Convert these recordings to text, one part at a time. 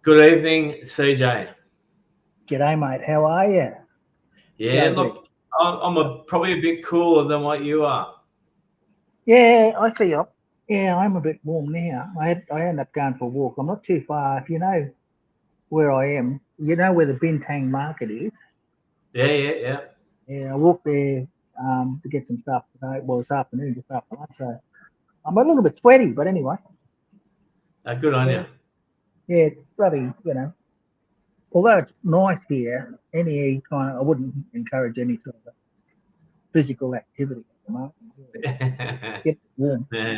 Good evening, CJ. G'day, mate. How are you? Yeah, Lovely. look, probably a bit cooler than what you are. Yeah, actually, I'm a bit warm now. I ended up going for a walk. I'm not too far. If you know where I am, you know where the Bintang Market is. Yeah. Yeah, I walked there to get some stuff today. Well, this afternoon, just after lunch. So I'm a little bit sweaty, but anyway, Good on yeah, you. yeah, it's bloody, although it's nice here, any kind of, I wouldn't encourage any sort of physical activity at the moment. Yeah, get warm. Yeah.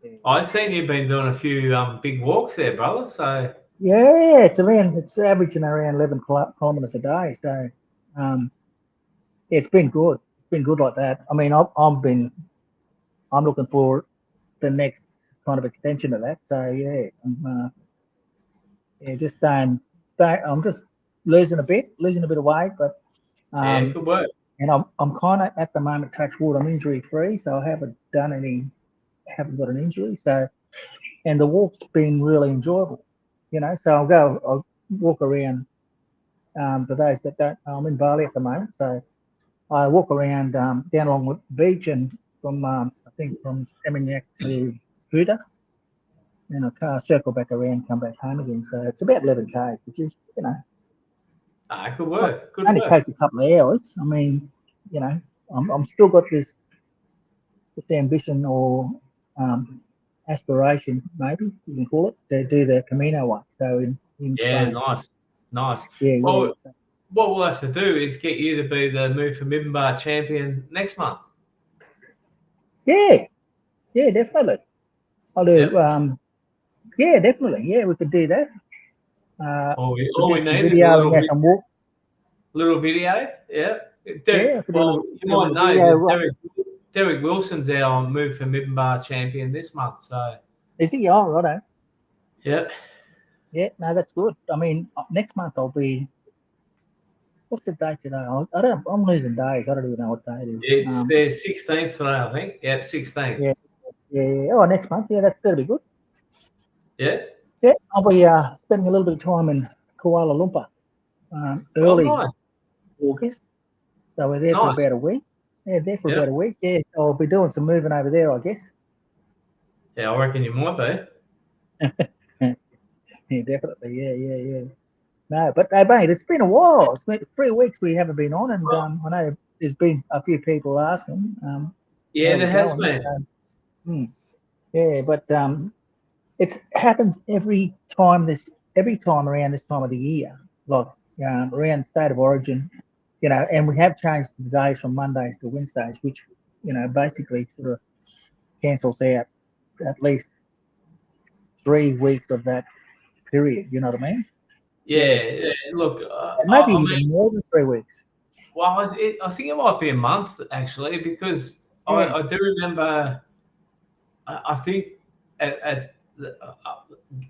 Yeah. I've seen you've been doing a few big walks there, brother. So Yeah, it's averaging around 11 kilometers a day. So, um, yeah, it's been good. It's been good like that. I mean, I'm looking for the next kind of extension of that. So yeah, yeah, just I'm just losing a bit of weight, but yeah, um, good work. and I'm kind of at the moment touch wood. I'm injury free, so I haven't got an injury. So, and the walk's been really enjoyable. So I'll walk around. For those that don't know, I'm in Bali at the moment, so I walk around down along the beach and from I think from Seminyak to Buda, and I car circle back around, come back home again. So it's about 11 k's, which is Good not, work. Good only work. takes a couple of hours. I mean, you know, I'm still got this ambition or um, aspiration, maybe you can call it, to do the Camino one. So in Yeah, Spain, nice. yeah. Well, So, what we'll have to do is get you to be the Move for Middenbar champion next month. yeah, yeah, definitely. I'll do. Yep. Yeah, definitely. Yeah, we could do that. Could All do we some need is a videoing as I'm walk. little video. Yeah. Yeah, I could Well, you do a might little know video. that Derek Wilson's our Move for Middenbar champion this month. So Is he? Oh, righto. yep. Yeah, no, that's good. I mean, next month I'll be. What's the date today? I don't. I'm losing days. I don't even know what day it is. It's the 16th today, I think. Yep, 16th. Yeah, yeah. Oh, next month. Yeah, that'll be good. Yeah. Yeah, I'll be spending a little bit of time in Kuala Lumpur Oh, early nice. August. So we're there for Nice. about a week. Yeah, there for Yep. about a week. Yeah, so I'll be doing some moving over there, I guess. Yeah, I reckon you might be. Yeah, definitely. Yeah. No, but mate, it's been a while. It's 3 weeks we haven't been on, and Well, I know there's been a few people asking yeah, how there we're has going. been. Hmm, yeah, but it happens every time around this time of the year, like around the state of origin, and we have changed the days from Mondays to Wednesdays, which basically sort of cancels out at least 3 weeks of that period. You know what I mean? Yeah, Yeah. Look, and maybe I mean, even more than 3 weeks. well, I think it might be a month actually, because Yeah. I do remember. I think at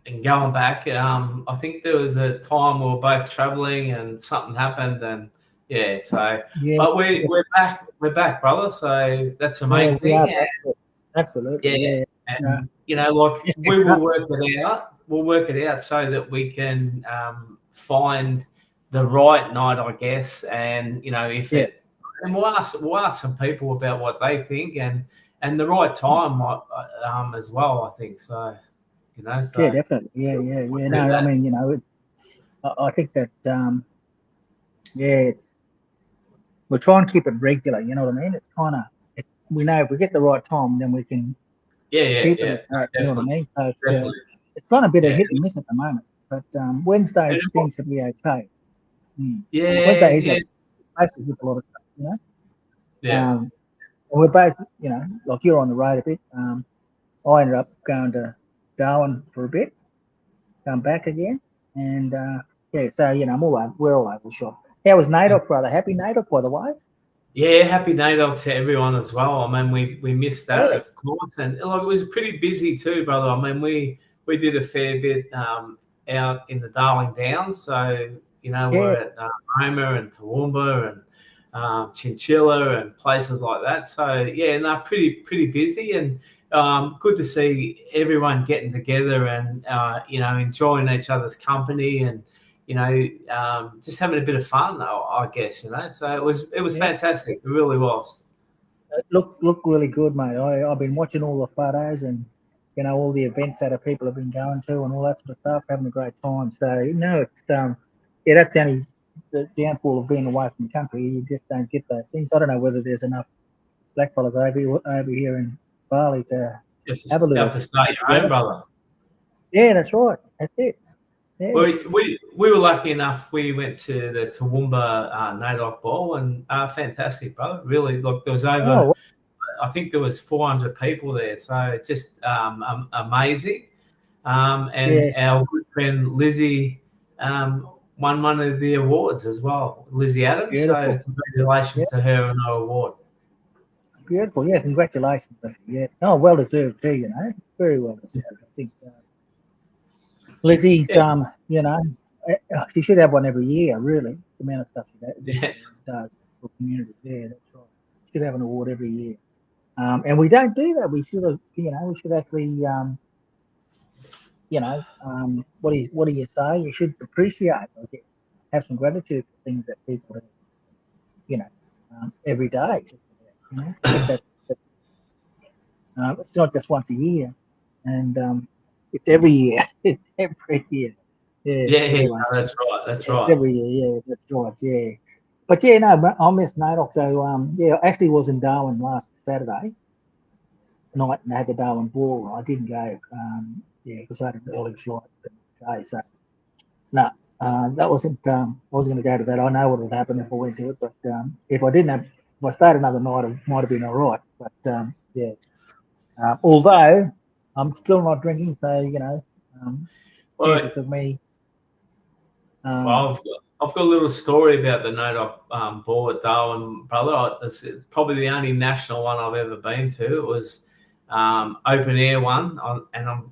and going back, I think there was a time we were both travelling and something happened, and yeah. So, Yeah, but we're back, brother. So that's the yeah, main we are thing. back to it. Absolutely, Yeah, yeah. No, and like just we catching will up. work it out. We'll work it out so that we can find the right night, I guess. And if Yeah, it, and we'll ask some people about what they think, and the right time, as well. I think so. yeah, So definitely. Yeah. we'll do No, I that. mean, I think that, yeah, we'll try and keep it regular. You know what I mean? It's kind of, we know if we get the right time, then we can keep it Yeah. at that. No, You know what I definitely, mean? So definitely. it's kind of a bit of Yeah, hit and miss at the moment. But and Wednesdays seems to be okay. Mm. yeah, Wednesday is yeah, okay. Basically, with a lot of stuff. yeah. And we're both, like you're on the road a bit. I ended up going to Darwin for a bit, come back again, and yeah, so we're all over the shop. How was NAIDOC, brother? Happy NAIDOC, by the way. Yeah, happy NAIDOC to everyone as well. I mean, we missed that, Yeah, of course, and look, it was pretty busy too, brother. I mean, we did a fair bit out in the Darling Downs, so we're yeah, at Roma and Toowoomba and Chinchilla and places like that. So yeah, no, pretty busy, and good to see everyone getting together and enjoying each other's company and just having a bit of fun. I guess So it was fantastic. It really was. Look really good, mate. I've been watching all the photos and all the events that people have been going to and all that sort of stuff, having a great time. So it's that's the only the downfall of being away from the country. You just don't get those things. I don't know whether there's enough blackfellas over here in Bali to have a little. You have to stay your own, brother. Yeah, that's right. That's it. Yeah. We were lucky enough. We went to the Toowoomba NAIDOC ball and fantastic, brother. Really, look, there was over. I think there was 400 people there, so just amazing. And our good friend Lizzie won one of the awards as well, Lizzie Adams. Beautiful. So congratulations to her on her award. Beautiful, yeah. Congratulations, yeah. Oh, well deserved too. Very well deserved. I think Lizzie's, she should have one every year. Really, the amount of stuff she does for community. Yeah, that's right. She should have an award every year. And we don't do that. We should have, we should actually, what do you say? We should appreciate, I guess, have some gratitude for things that people do, every day. Just that's it's not just once a year, and it's every year. It's every year. Yeah, that's right. That's right. Every year, yeah, that's right. Yeah. But yeah, no, I missed NAIDOC. So I actually was in Darwin last Saturday night and had the Darwin ball. I didn't go, because I had an early flight the next day. So no, that wasn't. I wasn't going to go to that. I know what would happen if I went to it, but if I didn't have, if I stayed another night, it might have been all right. But although I'm still not drinking, so chances of me. Well, I've got a little story about the NAIDOC ball at Darwin, brother. It's probably the only national one I've ever been to. It was open air one, and I'm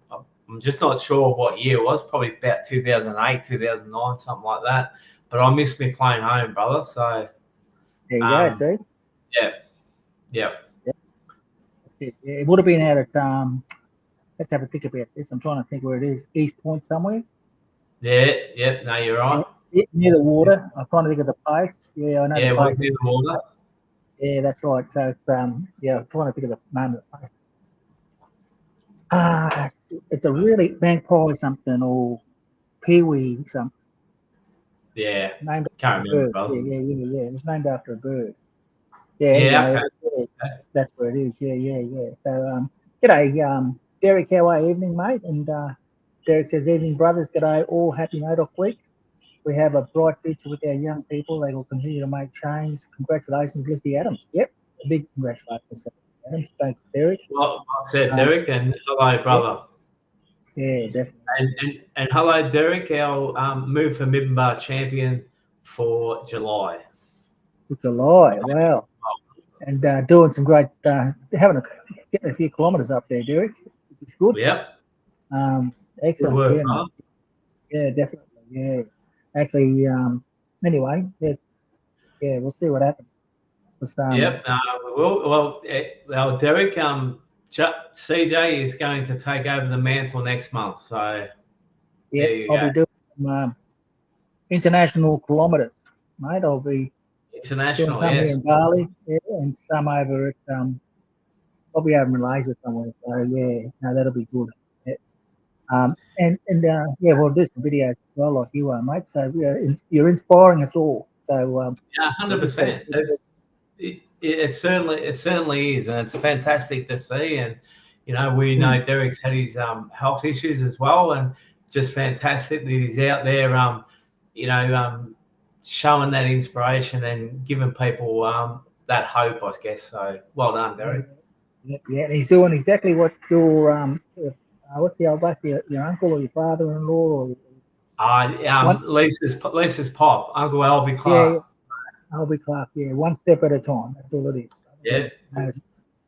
just not sure what year it was. Probably about 2008, 2009, something like that. But I missed me playing home, brother. So there you go. See. Yeah. That's it. Yeah, it would have been out at let's have a think about this. I'm trying to think where it is. East Point somewhere. Yeah. No, you're right. Near the water. I'm trying to think of the place. Yeah, I know. Yeah, it was near the water. Yeah, that's right. So it's I'm trying to think of the name of the place. It's a really magpie something or peewee something. Yeah. Named Can't remember, brother. Yeah. It's named after a bird. Yeah. Okay. That's where it is. Yeah. So g'day, Derek. How are you? Evening, mate? And Derek says, "Evening, brothers. G'day. All happy NAIDOC week. We have a bright future with our young people. They will continue to make change. Congratulations, Lizzie Adams." Yep, a big congratulations, Adams. Thanks, Derek. Well said, Derek, and hello, brother. Yeah, definitely. And hello, Derek, our move for Middenbar champion for July. July, wow. And doing some great, getting a few kilometres up there, Derek, which is good. Yep. Excellent. Good work, yeah, definitely. Yeah. Actually, anyway, we'll see what happens. Yep, we will. Well, Derek, CJ is going to take over the mantle next month. So, I'll be doing international kilometres, mate. I'll be international, doing some here in Bali, and some over at probably over in Malaysia somewhere. So that'll be good. And we'll do some videos as well, like you are, mate. So you're inspiring us all. So 100%. It certainly is, and it's fantastic to see. And we know Derek's had his health issues as well, and just fantastic that he's out there, showing that inspiration and giving people that hope, I guess. So well done, Derek. Yeah, and he's doing exactly what your what's the old black, your uncle or your father-in-law or Lisa's pop, Uncle Albie Clark. Yeah, Albie Clark. Yeah, one step at a time. That's all it is. Yeah, it's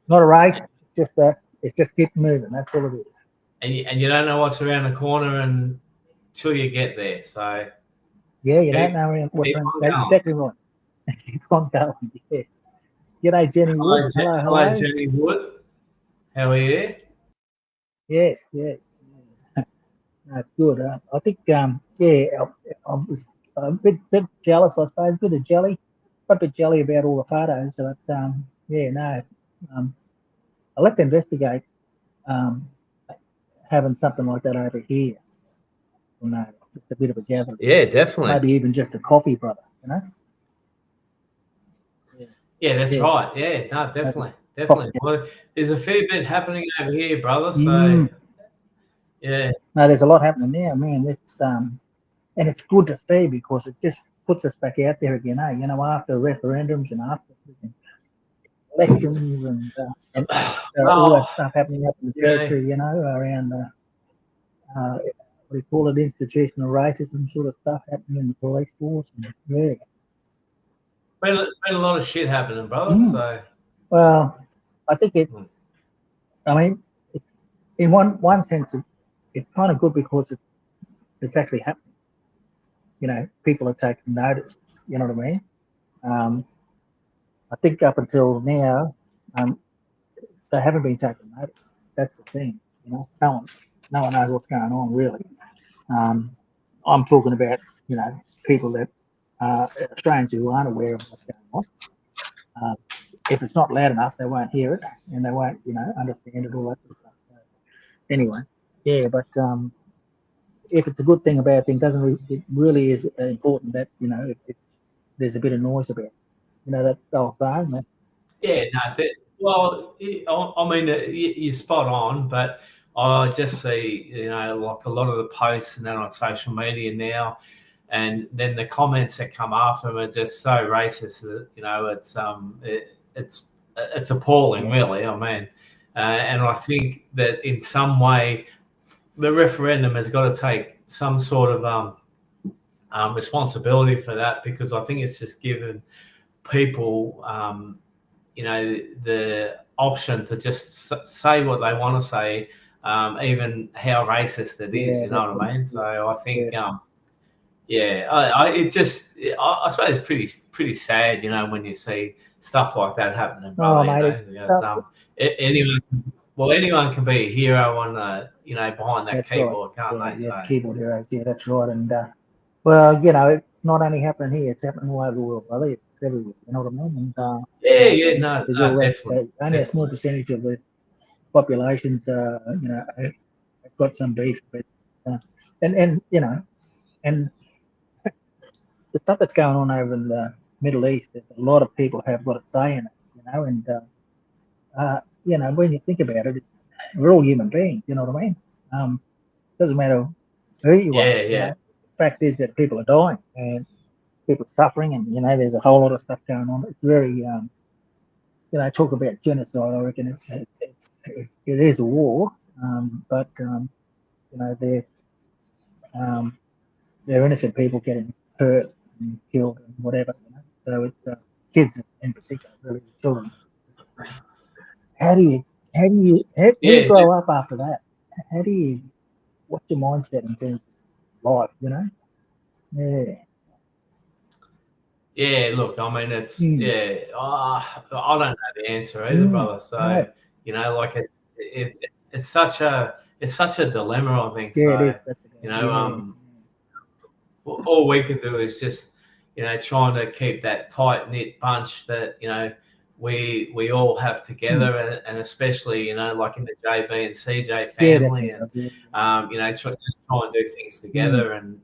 not a race. It's just keep moving. That's all it is. And you don't know what's around the corner until you get there. So you don't know what's around. That's exactly right. Keep on going. Yes. G'day, Jenny Wood. Hello, Jenny Wood. How are you? Yes, yes. That's good. I think, I was a bit jealous, I suppose. Bit of jelly, got a bit jelly about all the photos, but yeah, no. Um, I'll have to investigate um, having something like that over here. You know, just a bit of a gathering, Yeah, definitely. maybe even just a coffee, brother. You know. Yeah, Yeah, that's yeah. right. Yeah, no, Maybe definitely, coffee. definitely. Well, there's a fair bit happening over here, brother. So Mm. yeah, No, there's a lot happening there, man. It's and it's good to see because it just puts us back out there again. You know, after referendums and after elections and all that well, stuff happening up in the you know, territory, you know, around what do you call it, institutional racism sort of stuff happening in the police force. And, yeah. been a lot of shit happening, brother. Mm. So Well, I think mm. I mean, it's in one sense, it's kind of good because it's actually happening. You know, people are taking notice. You know what I mean? Um, I think up until now, um, they haven't been taking notice. That's the thing. You know, no one knows what's going on really. Um, I'm talking about people that Australians who aren't aware of what's going on. Um, if it's not loud enough, they won't hear it and they won't understand it, all that sort of stuff. So anyway, yeah, but if it's a good thing, a bad thing, doesn't it really is important that there's a bit of noise about it. You know that old saying that. Yeah, no, well, I mean, you're spot on, but I just see, like a lot of the posts and then on social media now, and then the comments that come after them are just so racist that, it's appalling, Yeah, really. I mean, and I think that in some way, the referendum has got to take some sort of responsibility for that, because I think it's just given people, the option to just say what they want to say, even how racist it is. yeah, You know what definitely. I mean? So I Yeah. think, yeah, I suppose it's pretty sad, when you see stuff like that happening, Oh, brother. mate, It's, anyone, anyone can be a hero on, behind that that's right. keyboard, can't Yeah, they? yeah, it's So keyboard heroes. Yeah, that's right. And well, it's not only happening here; it's happening all over the world, brother. It's everywhere. You know what I mean? And yeah, yeah, no, there's no, all that. definitely, Only a small definitely. percentage of the populations, have got some beef, but and and the stuff that's going on over in the Middle East, there's a lot of people have got a say in it. And when you think about it, we're all human beings. You know what I mean? Doesn't matter who you are. Yeah, yeah, The fact is that people are dying and people are suffering, and there's a whole lot of stuff going on. It's very talk about genocide. I reckon it is a war, but they're innocent people getting hurt and killed and whatever. So it's kids in particular, really children. How do you when you yeah. grow up after that? How do you what's your mindset in terms of life? Yeah. Yeah, look, I mean, Mm. I don't know the answer either, Mm. brother. No. So, like it's such a dilemma, I think. Yeah, it So, is. That's a you good. know, Yeah. all we can do is just, trying to keep that tight knit bunch that, we all have Mm. together, and especially, like in the JB and CJ Yeah, family, definitely. and Yeah. just try and do things Mm. together, and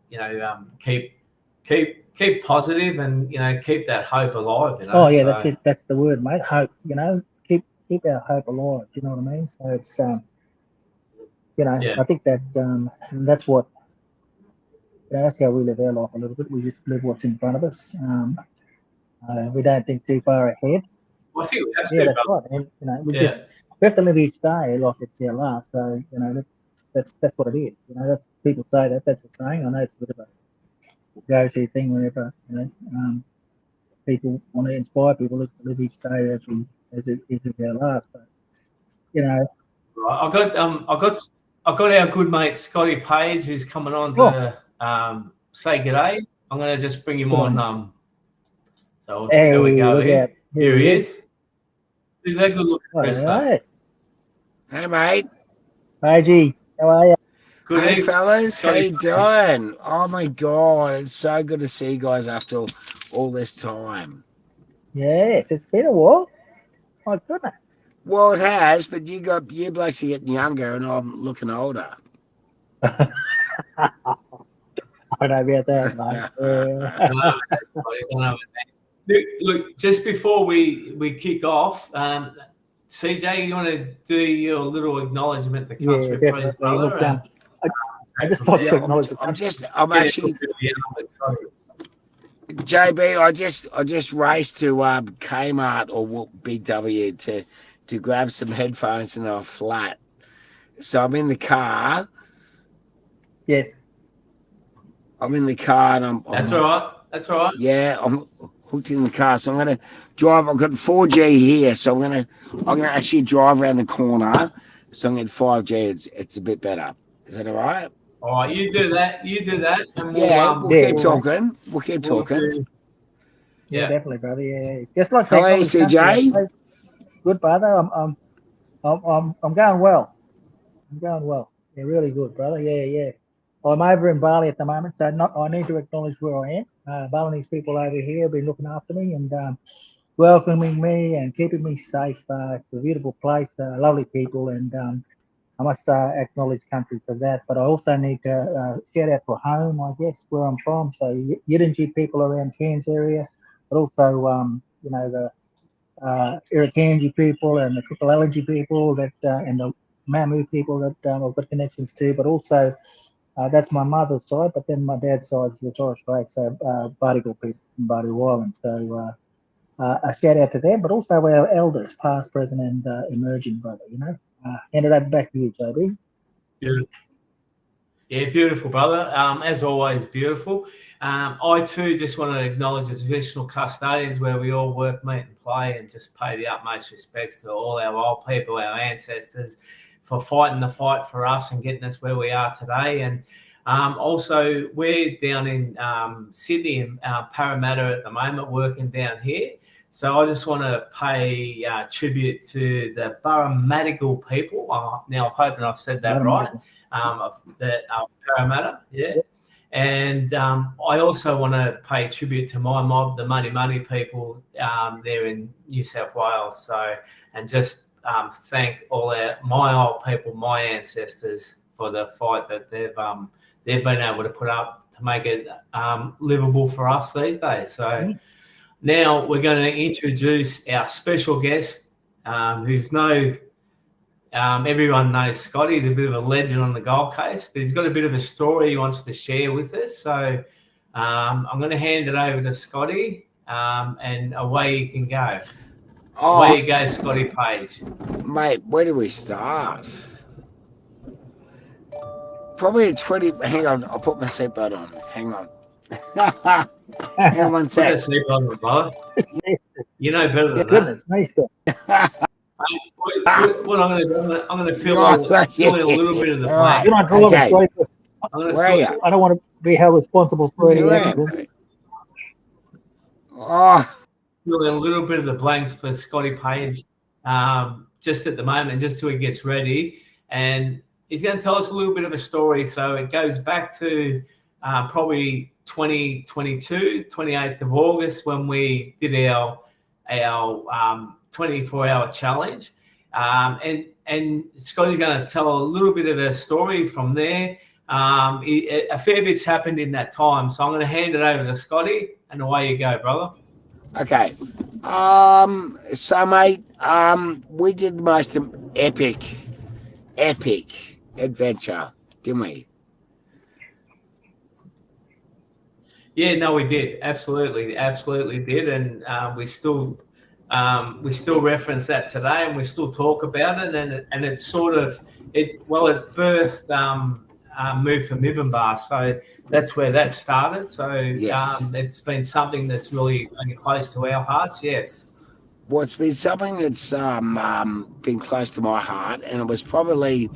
keep positive, and keep that hope alive. Oh, yeah, that's So it. That's the word, mate. Hope. Keep our hope alive. You know what I mean? So it's yeah, I think that that's what that's how we live our life a little bit. We just live what's in front of us. We don't think too far ahead. well, I think we have Yeah, to, that's brother. right. And Yeah, we have to live each day like it's our last. So that's what it is. That's people say that's a saying. I know it's a bit of a go-to thing whenever people want to inspire people is to live each day as it is our last. But you know, right. I got our good mate Scotty Page, who's coming on oh, to say g'day. I'm going to just bring him good on on. you. So there we Hey, go. look out! Here Here he he is. is. He's a good looking All rooster. right. Hey, mate. Hey, G, how are you? Good Hey evening, fellas, how Scotty. you doing? Oh my god, it's so good to see you guys after all this time. Yes, it's been a while. My goodness. Well, it has, but you blokes are getting younger, and I'm looking older. I know about that, mate. Yeah. Don't know about that, Scotty. Don't know about that. Look, just before we kick off, CJ, you want to do your little acknowledgement to Yeah, country, please, definitely. brother, Look, and I, I go just from like there. to Yeah, acknowledge the country. I'm Get into a actually bit of the animal, Scotty. JB. I just raced to Kmart or Big W to grab some headphones, and they were flat. So I'm in the car. Yes. I'm in the car, and That's all right. That's all right. yeah, I'm hooked in the car, so I'm gonna drive. I've got 4G here, so I'm gonna actually drive around the corner, so I'm gonna get 5G. It's a bit better. Is that all right? All right, you do that. You do that, and Yeah, we'll Yeah, keep good, mate. talking. We'll keep we'll talking. do. Yeah, Yeah. definitely, brother. Yeah. Just like to How are you, acknowledge country, I CJ? suppose. Good, brother. I'm going well. I'm going well. Yeah, really good, brother. Yeah, yeah. I'm over in Bali at the moment, so not. I need to acknowledge where I am. Balinese people over here have been looking after me and welcoming me and keeping me safe. It's a beautiful place, lovely people, and I must acknowledge country for that. But I also need to shout out for home, I guess, where I'm from. So Yidinji people around Cairns area, but also the Irukandji people and the Kukulalaji people that and the Mamu people that I've got connections to, but also that's my mother's side, but then my dad's side is the Torres Strait, so Bardigal people from Bardigal Island. So a shout out to them, but also our elders, past, present, and emerging, brother. Hand it over back to you, JB. Yeah, beautiful, brother. As always, beautiful. I too just want to acknowledge the traditional custodians where we all work, meet, and play, and just pay the utmost respects to all our old people, our ancestors, for fighting the fight for us and getting us where we are today. And also, we're down in Sydney and Parramatta at the moment, working down here. So I just want to pay tribute to the Barramadigal people. Now, I'm hoping I've said that right. Of Parramatta, yeah. Yep. And I also want to pay tribute to my mob, the Money people there in New South Wales. So, and just thank all my old people, my ancestors, for the fight that they've been able to put up to make it livable for us these days. So now we're going to introduce our special guest, who's everyone knows Scotty. He's a bit of a legend on the Gold Coast, but he's got a bit of a story he wants to share with us. So I'm going to hand it over to Scotty, and away you can go. Oh, Away you go, Scotty Page. mate, where do we start? Probably at 20. Hang on, I'll put my seatbelt on. Hang on. Hang on one Put that sec. seatbelt on, brother. You know better than that. Goodness, me, Scott. What I'm going to do, I'm going to fill in a little bit of the All right. You're blank. not driving, Okay. Scotty, 'cause I'm going to Where are fill, you? I don't want to be held responsible for any Where accidents. am I? Oh, fill in a little bit of the blanks for Scotty Page just at the moment, just till he gets ready. And he's going to tell us a little bit of a story. So it goes back to probably 2022, 28th of August, when we did our 24-hour challenge. And Scotty's going to tell a little bit of a story from there. A fair bit's happened in that time. So I'm going to hand it over to Scotty, and away you go, brother. okay. So mate, we did the most epic adventure, didn't we? Yeah, no, we did. Absolutely did. And we still reference that today, and we still talk about it. And it sort of, it birthed Move for Mibambar. So that's where that started. So Yes. it's been something that's really been close to our hearts. Yes. Well, it's been something that's been close to my heart, and it was probably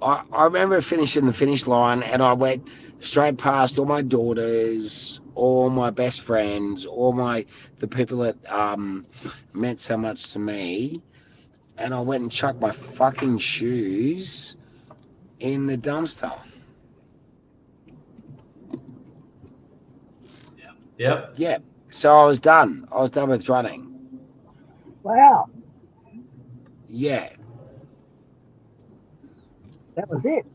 I remember finishing the finish line, and I went straight past all my daughters, all my best friends, the people that meant so much to me, and I went and chucked my fucking shoes in the dumpster. Yep. Yeah. So I was done. I was done with running. Wow, Yeah. that was it.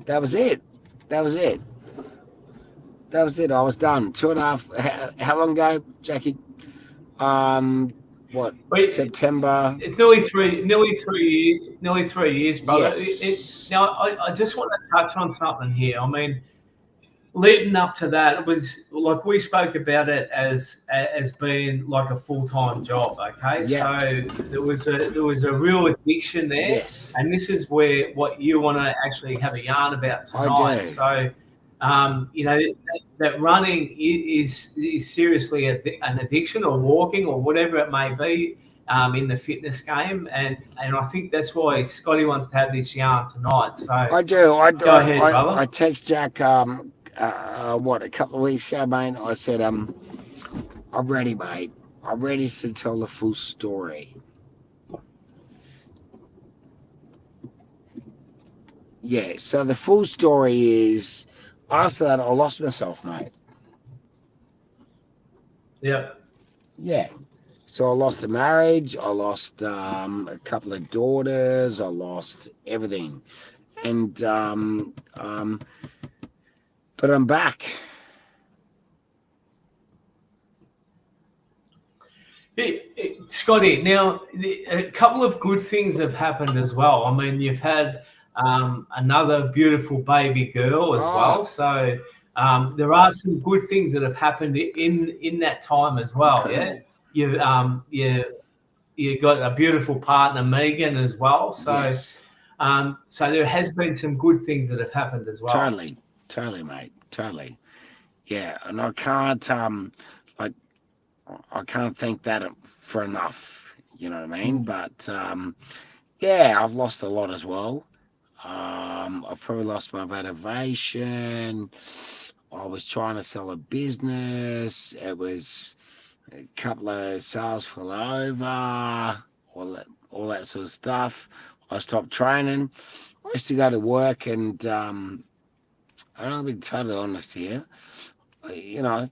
That was it. That was it. That was it. I was done. Two and a half. How long ago, Jackie? Um, what? Wait, September. it's nearly 3 years, brother. Yes. Now, I just want to touch on something here. I mean, leading up to that, it was like we spoke about it as being like a full time job. Okay, Yeah. so there was a real addiction there, Yes. and this is where what you want to actually have a yarn about I tonight. do. So, that running is seriously an addiction, or walking, or whatever it may be. In the fitness game, and I think that's why Scotty wants to have this yarn tonight. So I do. go ahead, I brother. text Jack. What, a couple of weeks ago, mate. I said, I'm ready, mate. I'm ready to tell the full story. Yeah. So the full story is, after that, I lost myself, mate. Yep. Yeah. So I lost a marriage. I lost a couple of daughters. I lost everything, and but I'm back. Scotty, now a couple of good things have happened as well. I mean, you've had another beautiful baby girl as Oh, well. So there are some good things that have happened in that time as well. Yeah, incredible. you got a beautiful partner, Megan, as well. So Yes. so there has been some good things that have happened as well. Totally, totally, mate, totally. Yeah, and I can't like I can't thank that for enough. You know what I mean? Mm. But yeah, I've lost a lot as well. I've probably lost my motivation. I was trying to sell a business. It was a couple of sales fell over, all that sort of stuff. I stopped training. I used to go to work and I'll be totally honest here. You know,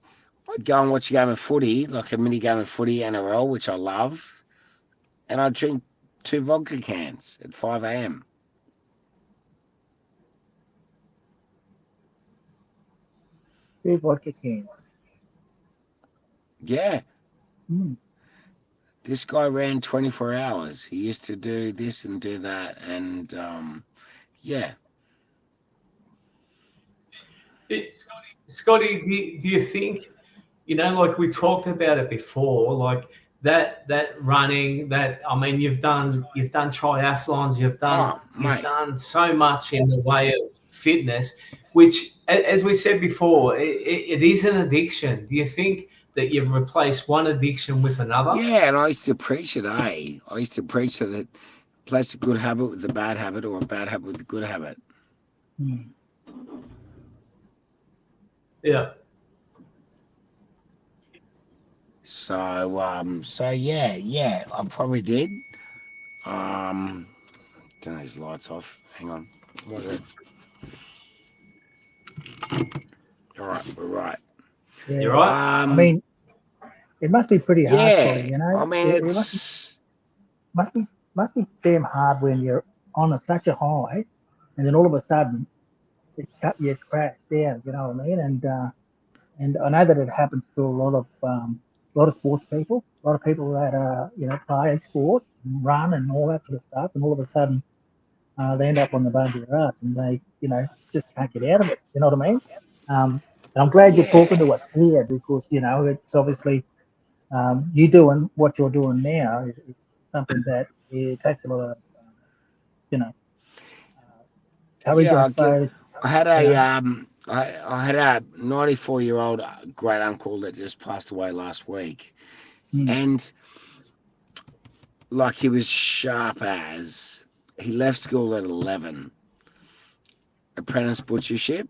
I'd go and watch a game of footy, like a mini game of footy, NRL, which I love, and I'd drink two vodka cans at 5 a.m. 2 vodka cans. Yeah, Mm. this guy ran 24 hours. He used to do this and do that, and yeah. It, Scotty, do you think, like we talked about it before, like that running, that I mean, you've done triathlons, you've done Oh, you've mate. done so much in the way of fitness, which, as we said before, it is an addiction. Do you think that you've replaced one addiction with another? Yeah, and I used to preach it, eh? I used to preach that replace a good habit with a bad habit or a bad habit with a good habit. Mm. Yeah. So yeah, I probably did. Turn these lights off. Hang on. What is it? All right, we're right. You're Yeah. right. I Um, mean, it must be pretty hard for yeah. you, you know. I mean, It must be, it's must be must be damn hard when you're on such a high, and then all of a sudden you crash down. You know what I mean? And I know that it happens to a lot of sports people, a lot of people that play sport, and run, and all that sort of stuff, and all of a sudden they end up on the bum of their ass, and they just can't get out of it. You know what I mean? And I'm glad you're talking yeah, to us here because it's obviously you doing what you're doing now is something that it takes a lot of you know courage, yeah. I I give. suppose. I had You a know. I had a 94-year-old great uncle that just passed away last week, Mm. and like he was sharp as. He left school at 11, apprentice butchership,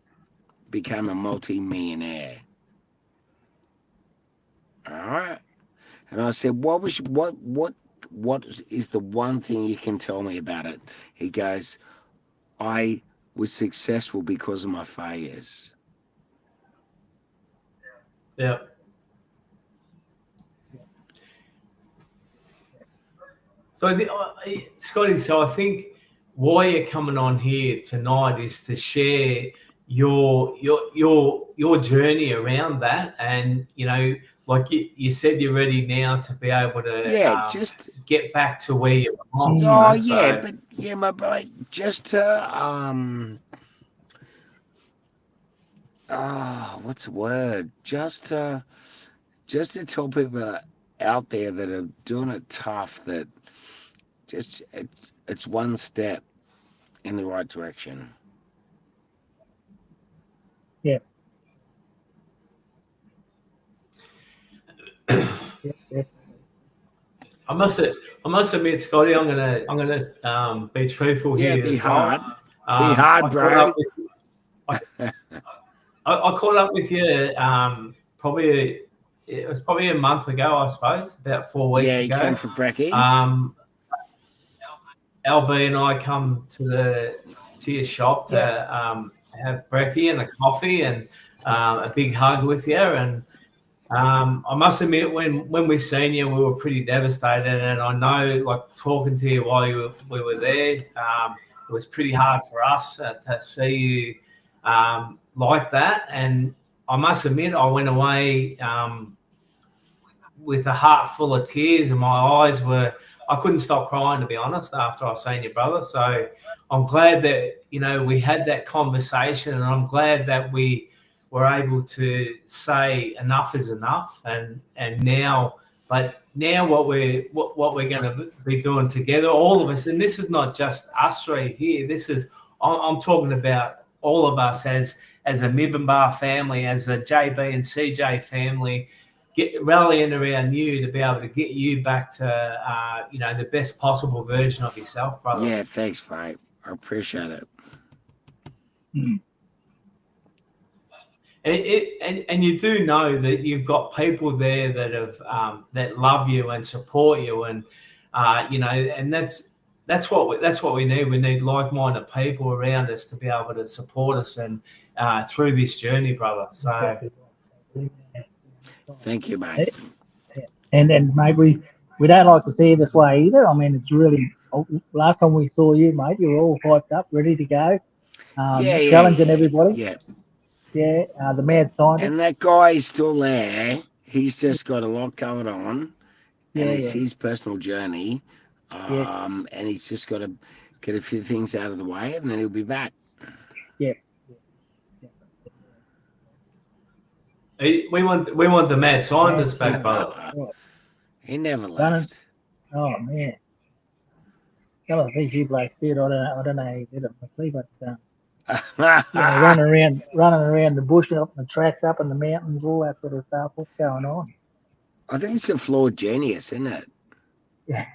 became a multi-millionaire. All right. And I said, what is the one thing you can tell me about it? He goes, I was successful because of my failures. Yeah. So, Scotty, so I think why you're coming on here tonight is to share your journey around that, and like you said, you're ready now to be able Yeah, to just get back to where you belong. oh yeah, So but yeah, my boy, just to what's the word? Just to tell people out there that are doing it tough that just it's one step in the right direction. Yeah. Yeah. I must admit, Scotty, I'm gonna be truthful Yeah, here be as well. hard. Be hard, I caught bro. up with I caught up with you probably it was probably a month ago, I suppose, about 4 weeks Yeah, you came ago. for brekkie. LB and I come to your shop to have brekkie and a coffee and a big hug with you. And I must admit, when we seen you, we were pretty devastated. And I know, like talking to you while we were there, it was pretty hard for us to see you like that. And I must admit, I went away with a heart full of tears, and my eyes were. I couldn't stop crying, to be honest, after I seen your brother. So I'm glad that we had that conversation, and I'm glad that we were able to say enough is enough, and now. But now what we're going to be doing together, all of us, and this is not just us three here. This is I'm talking about all of us as a Mibbenbar family, as a JB and CJ family, rallying around you to be able to get you back to the best possible version of yourself, brother. Yeah, thanks, mate. I appreciate it. Mm. And you do know that you've got people there that have that love you and support you, and and that's what we need. We need like-minded people around us to be able to support us and through this journey, brother. So. Exactly. Thank you, mate. And maybe we don't like to see it this way either. I mean, it's really. Last time we saw you, mate, you were all hyped up, ready to go, challenging everybody. Yeah. Yeah, the mad scientist. And that guy's still there. He's just got a lot going on, and it's his personal journey. And he's just got to get a few things out of the way, and then he'll be back. Yeah. We want the mad scientist back, brother. He never left. Oh man, some of the things you blokes did, I don't know how you did it, but running around the bush, up the tracks, up in the mountains, all that sort of stuff. What's going on? I think it's a flawed genius, isn't it? Yeah.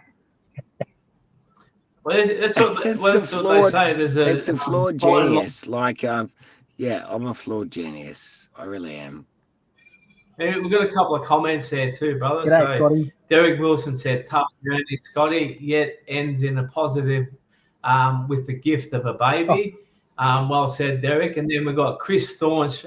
Well, that's what they say. It's a flawed genius. Like, yeah, I'm a flawed genius. I really am. We've got a couple of comments there too, brother. G'day, so Scotty. Derek Wilson said, "Tough journey, Scotty, yet ends in a positive with the gift of a baby." Well said, Derek. And then we got Chris Staunch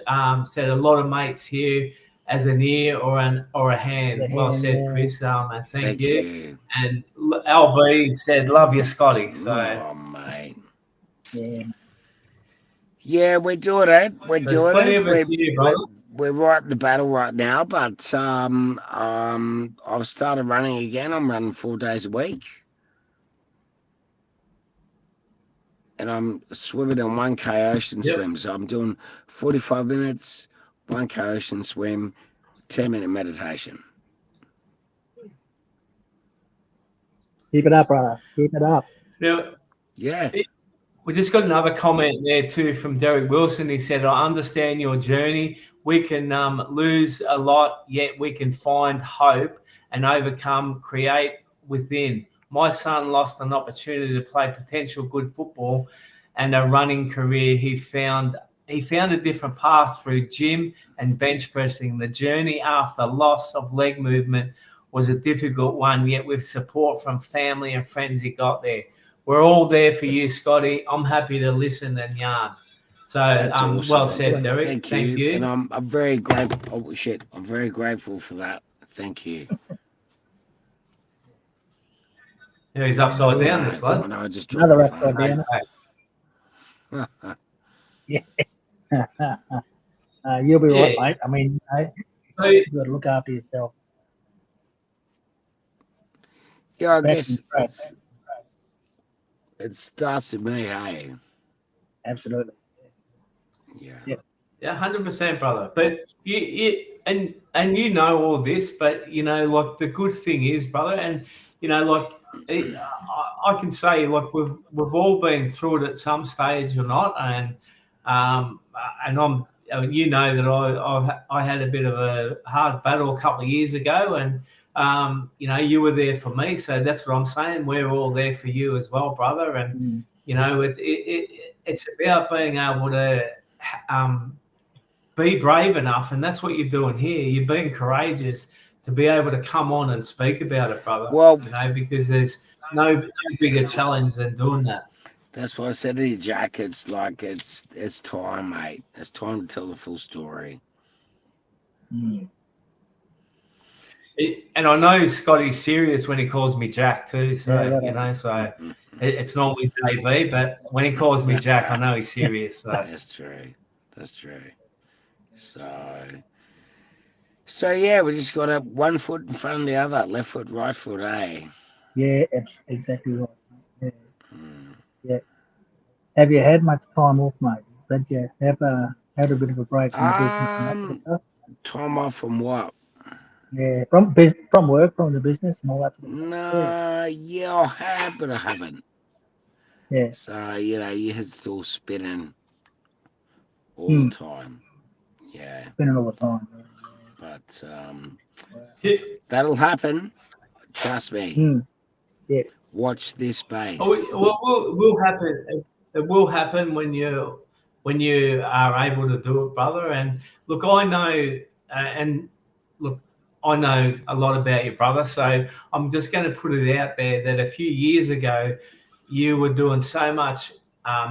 said, "A lot of mates here as an ear or a hand." Well said, Chris. And thank you. And LB said, "Love you, Scotty." So, oh mate. Yeah. Yeah, we're doing it. We're doing plenty it. Of us here, brother. We're right in the battle right now, but I've started running again. I'm running 4 days a week. And I'm swimming in 1K ocean swim. So I'm doing 45 minutes, 1K ocean swim, 10-minute meditation. Keep it up, brother. Keep it up. Now, yeah. We just got another comment there too from Derek Wilson. He said, "I understand your journey. We can lose a lot, yet we can find hope and overcome, create within. My son lost an opportunity to play potential good football and a running career. He found a different path through gym and bench pressing. The journey after loss of leg movement was a difficult one, yet with support from family and friends, he got there. we're all there for you, Scotty. I'm happy to listen and yarn. So, That's well awesome. said, Derek. Thank Thank you. And you. I'm very grateful. Oh shit! I'm very grateful for that. Thank you. Yeah, he's upside down, this I lad. know. I just dropped Another my upside down. phone. You'll be right, Yeah. mate. I mean, So, you've got to look after yourself. Yeah, I Back guess from track. it starts with me. Hey. Absolutely. Yeah. yeah, 100%, brother. But and you know all this, but like the good thing is, brother, and like I can say, like we've all been through it at some stage or not, and I'm that I had a bit of a hard battle a couple of years ago, and you were there for me, so that's what I'm saying. We're all there for you as well, brother, and it's about being able to be brave enough, and that's what you're doing here. You're being courageous to be able to come on and speak about it, brother. Well, Because there's no bigger challenge than doing that. that's what I said to you, Jack. It's like it's time, mate. It's time to tell the full story. And I know Scotty's serious when he calls me Jack too. So it's normally JB, but when he calls me Jack, I know he's serious. So That's true. That's true. So yeah, we just got up one foot in front of the other, left foot, right foot, eh? Yeah, exactly right. Yeah. Mm. Yeah. Have you had much time off, mate? Did you have had a bit of a break from the business and that sort of stuff? Time off from what? Yeah, from work, from the business and all that sort of stuff. No, yeah, I have, but I haven't. Yeah. So your head's still spinning all the time. Yeah. Spinning all the time. But Yeah. that'll happen. Trust me. Yeah. Watch this space. will happen. It will happen when you are able to do it, brother. And look, I know, and look, I know a lot about your brother, so I'm just going to put it out there that a few years ago, you were doing so much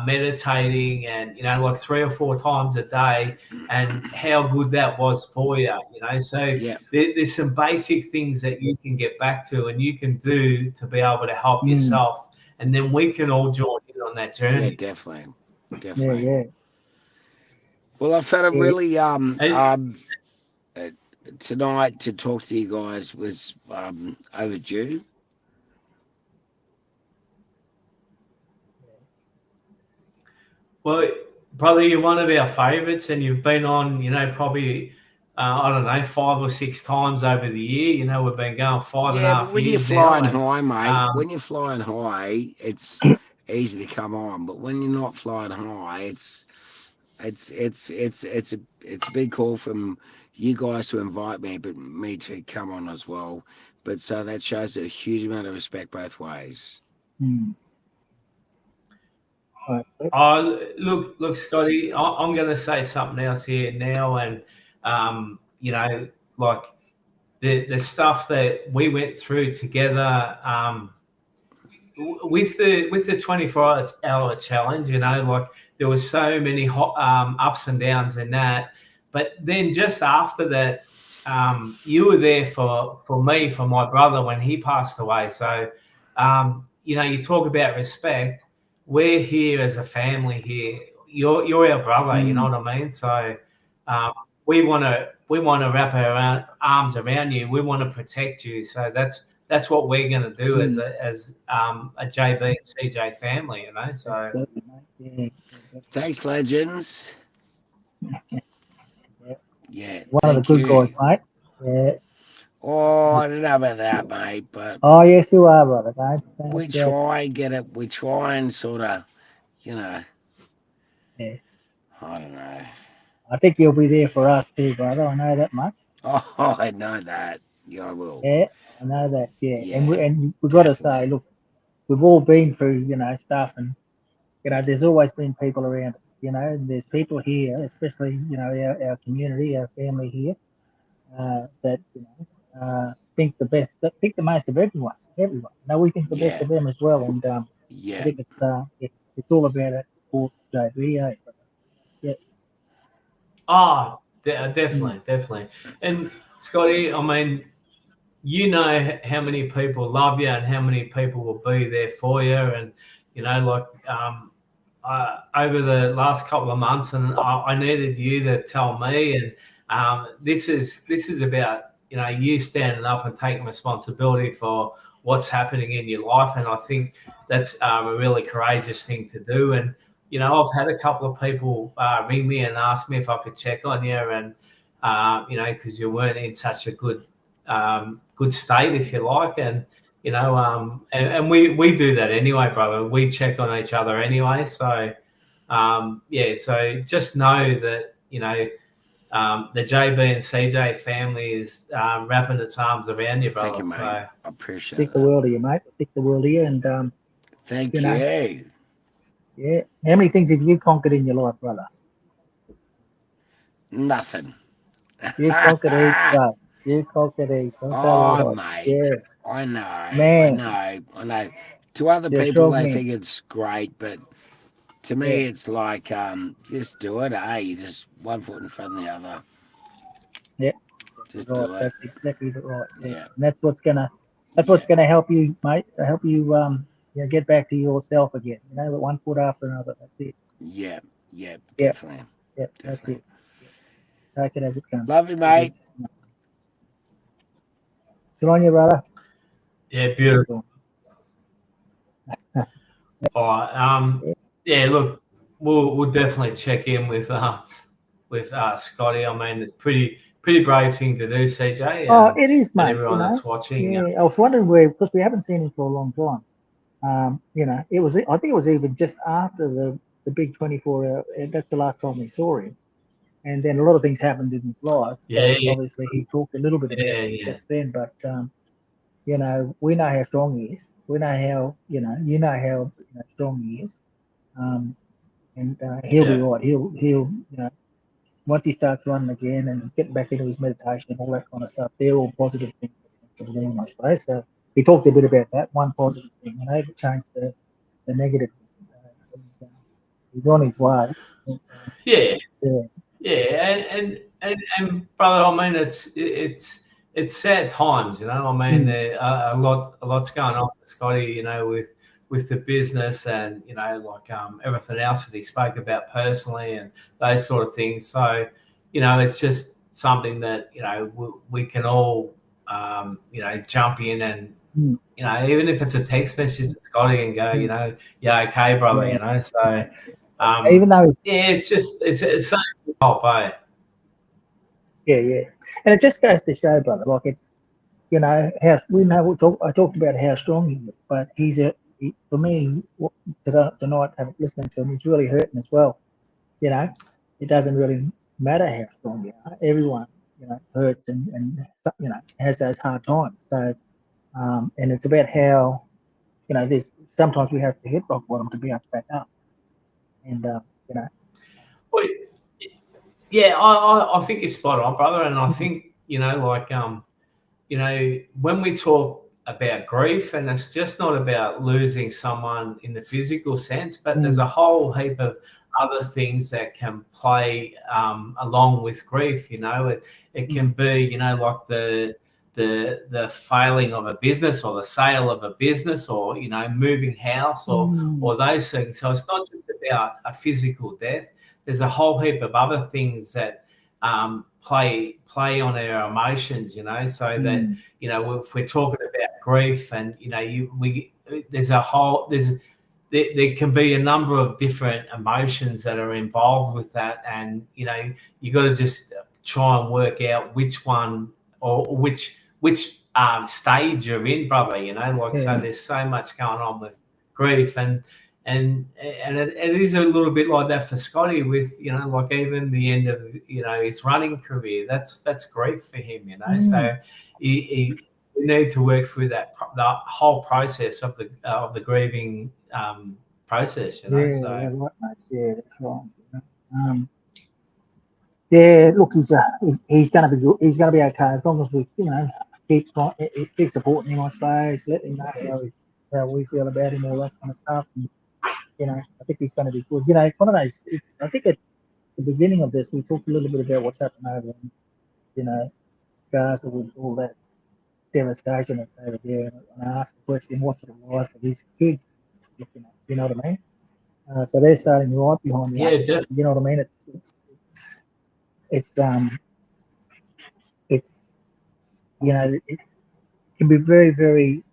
meditating, and like 3 or 4 times a day, and how good that was for you. So Yeah. there's some basic things that you can get back to, and you can do to be able to help yourself, and then we can all join in on that journey. Yeah, definitely. Yeah. Well, I felt it really And- tonight to talk to you guys was overdue. Well, brother, you're one of our favourites, and you've been on, probably, I don't know, 5 or 6 times over the year. We've been going 5.5 when you're years flying now. high, mate, when you're flying high, it's easy to come on. But when you're not flying high, it's a big call from you guys to invite me, but me to come on as well. But so that shows a huge amount of respect both ways. Look, Scotty, I'm going to say something else here now, and like the stuff that we went through together, with the 24-hour challenge, like there was so many ups and downs in that, but then just after that, you were there for me, for my brother when he passed away. So you talk about respect. We're here as a family here. You're our brother. You know what I mean? So we want to wrap our arms around you. We want to protect you. So that's what we're going to do as a JB and CJ family. So Thanks, legends. Yeah, one of the good guys, mate. Yeah. Oh, I don't know about that, mate, but yes, you are, brother. we try and get it. We try and sort of, Yeah. I don't know. I think you'll be there for us too, brother. I know that much. Oh, I know that. Yeah, I will. Yeah, I know that. Yeah, and we've got definitely. to say, look, we've all been through, stuff, and there's always been people around us. There's people here, especially our community, our family here, that think the most of everyone. We think the best of them as well, and Yeah. think it's all about that support, JB. Yeah. Mm. Definitely. And Scotty, I mean, you know how many people love you and how many people will be there for you, and like over the last couple of months, and I needed you to tell me, and this is about you standing up and taking responsibility for what's happening in your life, and I think that's a really courageous thing to do. And I've had a couple of people ring me and ask me if I could check on you, and because you weren't in such a good state, if you like, and and we do that anyway, brother. We check on each other anyway, so so just know that the JB and CJ family is wrapping its arms around you, Thank brother. you, mate. So I appreciate Think the that. world of you, mate. Think the world of you, and Thank you know, you. yeah. How many things have you conquered in your life, brother? Nothing. You conquered heaps, bro. You conquered heaps. I'll tell you Oh, what. mate. Yeah, I know. I man, know. I know. To other you're a people, strong they man. think it's great, but to Yeah, me, it's like, just do it, eh? You just one foot in front of the other. yeah. Just Right. do it. That's exactly right. Yeah, Yeah. and that's what's Yeah. gonna help you, mate. Help you, get back to yourself again. One foot after another. That's it. Yeah. Yeah. Yeah, Definitely. yeah. That's Definitely. it. Yeah. Take it as it comes. Love you, Take it as mate. it comes. Good on you, brother. yeah, beautiful. Yeah. All right. Yeah. Look, we'll definitely check in with Scotty. I mean, it's pretty brave thing to do, CJ, Oh, it is, and mate. everyone that's watching. Yeah. I was wondering where, because we haven't seen him for a long time. It was. I think it was even just after the big 24 hour. That's the last time we saw him. And then a lot of things happened in his life that Yeah, yeah, obviously he talked a little bit about yeah, it yeah, just then. But we know how strong he is. We know how how strong he is. Um, and he'll be yeah, right. He'll once he starts running again and getting back into his meditation and all that kind of stuff, they're all positive things that he wants to do, I suppose. So he talked a bit about that. One positive thing, to change the negative things. So he's on his way. And, yeah. yeah. Yeah, and brother, I mean, it's sad times, I mean, Mm, there a lot's going on with Scotty, with the business and like everything else that he spoke about personally and those sort of things. So, it's just something that we can all jump in and mm. even if it's a text message to Scotty and go, Mm. yeah, okay, brother, Yeah. So, Even though he's yeah, it's something to help, eh? yeah, and it just goes to show, brother, like it's how we know I talked about how strong he is, but for me tonight listening to him, he's really hurting as well. You know, it doesn't really matter how strong you are. Everyone hurts and has those hard times. So and it's about how there's sometimes we have to hit rock bottom to be us back up, and you know. Well, yeah, I think you're spot on, brother, and I Mhm. think like when we talk about grief, and it's just not about losing someone in the physical sense, but there's a Mm, whole heap of other things that can play along with grief. It mm, can be like the failing of a business or the sale of a business or moving house mm, or those things. So it's not just about a physical death. There's a whole heap of other things that play on our emotions, so that mm. if we're talking about grief and there can be a number of different emotions that are involved with that, and you got to just try and work out which one or which stage you're in, brother. Like, so Yeah. there's so much going on with grief, and it is a little bit like that for Scotty with like even the end of his running career. That's grief for him. Mm. So we need to work through the whole process of the grieving process. Yeah, So right, mate. Yeah, that's right. Um, yeah, look, he's going to be good. He's going to be okay as long as we, keep supporting him, I suppose. Let him know how. how we feel about him, all that kind of stuff. And, I think he's going to be good. It's one of those. I think at the beginning of this, we talked a little bit about what's happened over in, Gaza with all that devastation that's over there. And I asked the question, what's it like for these kids looking at? You know what I mean? So they're starting right behind the Yeah, you know what I mean? It's it can be very, very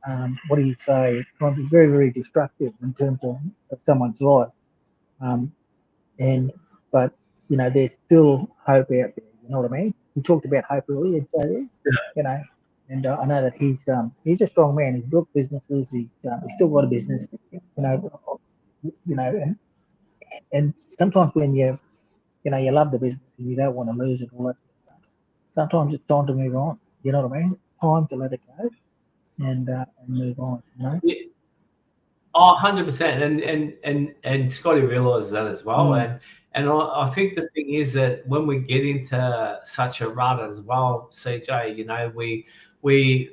what do you say? It can be very, very destructive in terms of someone's life. But there's still hope out there. You know what I mean? We talked about hope earlier, JD, and I know that he's a strong man. He's built businesses. He's still got a business. And sometimes when you love the business and you don't want to lose it, all that sort of stuff. Sometimes it's time to move on. You know what I mean? It's time to let it go and move on. Yeah. Oh, 100%. And Scotty realised that as well. And I think the thing is that when we get into such a rut as well, CJ, we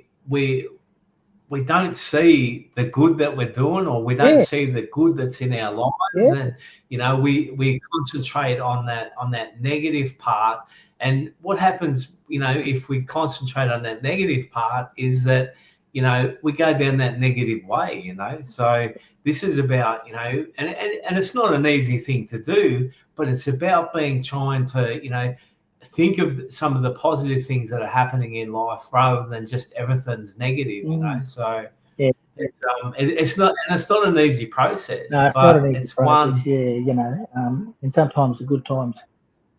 don't see the good that we're doing, or we don't see the good that's in our lives, and we concentrate on that negative part. And what happens, if we concentrate on that negative part, is that we go down that negative way. So this is about and it's not an easy thing to do, but it's about trying to think of some of the positive things that are happening in life rather than just everything's negative. So it's not an easy process. No, it's not an easy process. And sometimes the good times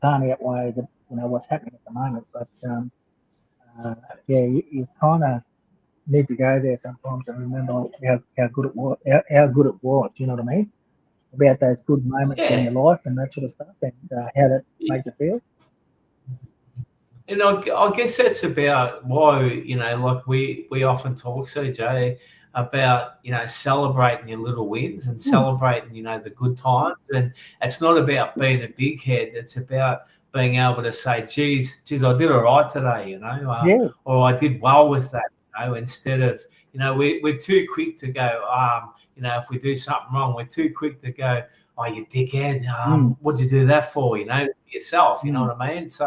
can't outweigh what's happening at the moment. But you kind of need to go there sometimes and remember how good it was. How good it was. You know what I mean? About those good moments in your life and that sort of stuff, and how that made you feel. And I guess that's about why, like we often talk, CJ, about, celebrating your little wins and celebrating, the good times. And it's not about being a big head. It's about being able to say, geez, I did all right today, or I did well with that, instead of, we're too quick to go, if we do something wrong, we're too quick to go, oh, you dickhead, what'd you do that for, yourself, you know what I mean? So